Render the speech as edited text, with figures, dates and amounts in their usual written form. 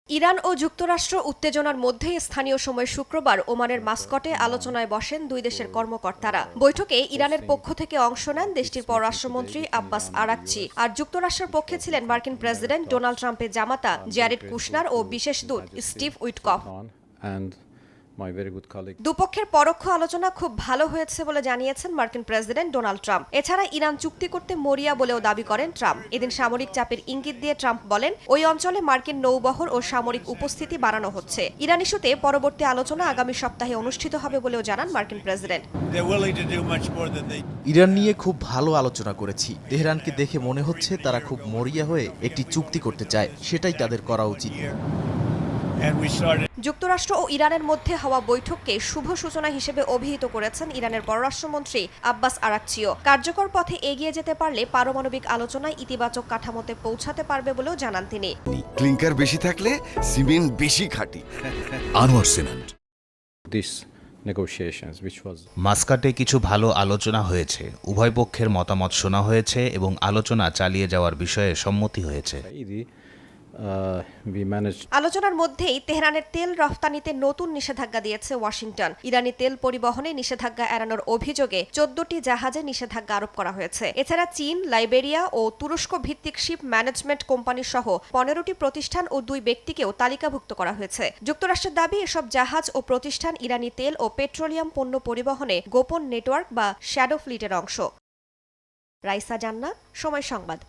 Iran ও যুক্তরাষ্ট্র উত্তেজনার মধ্যে স্থানীয় সময় শুক্রবার ওমানের মাস্কটে আলোচনায় বসেন দুই দেশের কর্মকর্তারা। বৈঠকে ইরানের পক্ষ থেকে অংশ নেন দেশটির পররাষ্ট্রমন্ত্রী আব্বাস আরাকচি, আর যুক্তরাষ্ট্রের পক্ষে ছিলেন মার্কিন প্রেসিডেন্ট ডোনাল্ড ট্রাম্পের জামাতা জ্যারেড কুশনার ও বিশেষ দূত স্টিভ উইটকফ। দুপক্ষের পরোক্ষ আলোচনা খুব ভালো হয়েছে বলে জানিয়েছেন মার্কিন প্রেসিডেন্ট ডোনাল্ড ট্রাম্প। এছাড়া ইরান চুক্তি করতে মরিয়া বলেও দাবি করেন ট্রাম্প। এদিন সামরিক চাপের ইঙ্গিত দিয়ে ট্রাম্প বলেন, ওই অঞ্চলে মার্কিন নৌবহর ও সামরিক উপস্থিতি বাড়ানো হচ্ছে। ইরান ইস্যুতে পরবর্তী আলোচনা আগামী সপ্তাহে অনুষ্ঠিত হবে বলেও জানান মার্কিন প্রেসিডেন্ট। ইরান নিয়ে খুব ভালো আলোচনা করেছি। তেহরানকে দেখে মনে হচ্ছে তারা খুব মরিয়া হয়ে একটি চুক্তি করতে চায়, সেটাই তাদের করা উচিত। যুক্তরাষ্ট্র ও ইরানের মধ্যে হওয়া বৈঠককে শুভ সূচনা হিসেবে অভিহিত করেছেন ইরানের পররাষ্ট্রমন্ত্রী আব্বাস আরাকচিও। কার্যকর পথে এগিয়ে যেতে পারলে পারমাণবিক আলোচনায় ইতিবাচক কাঠামোতে পৌঁছাতে পারবে বলেও জানান তিনি। ক্লিংকার বেশি থাকলে সিমেন্ট বেশি খাঁটি। আনোয়ার সিমেন্ট। মাস্কাটে কিছু ভালো আলোচনা হয়েছে, উভয় পক্ষের মতামত শোনা হয়েছে এবং আলোচনা চালিয়ে যাওয়ার বিষয়ে সম্মতি হয়েছে। আলোচনার মধ্যেই তেহরানের তেল রফতানিতে নতুন নিষেধাজ্ঞা দিয়েছে ওয়াশিংটন। ইরানি তেল পরিবহনে নিষেধাজ্ঞা এড়ানোর অভিযোগে 14টি জাহাজে নিষেধাজ্ঞা আরোপ করা হয়েছে। এছাড়া চীন, লাইবেরিয়া ও তুরস্ক ভিত্তিক শিপ ম্যানেজমেন্ট কোম্পানি সহ 15টি প্রতিষ্ঠান ও 2 ব্যক্তিকেও তালিকাভুক্ত করা হয়েছে। যুক্তরাষ্ট্রের দাবি, এসব জাহাজ ও প্রতিষ্ঠান ইরানি তেল ও পেট্রোলিয়াম পণ্য পরিবহনে গোপন নেটওয়ার্ক বা শ্যাডো ফ্লিটের অংশ। রাইসা জান্নাত, সময় সংবাদ।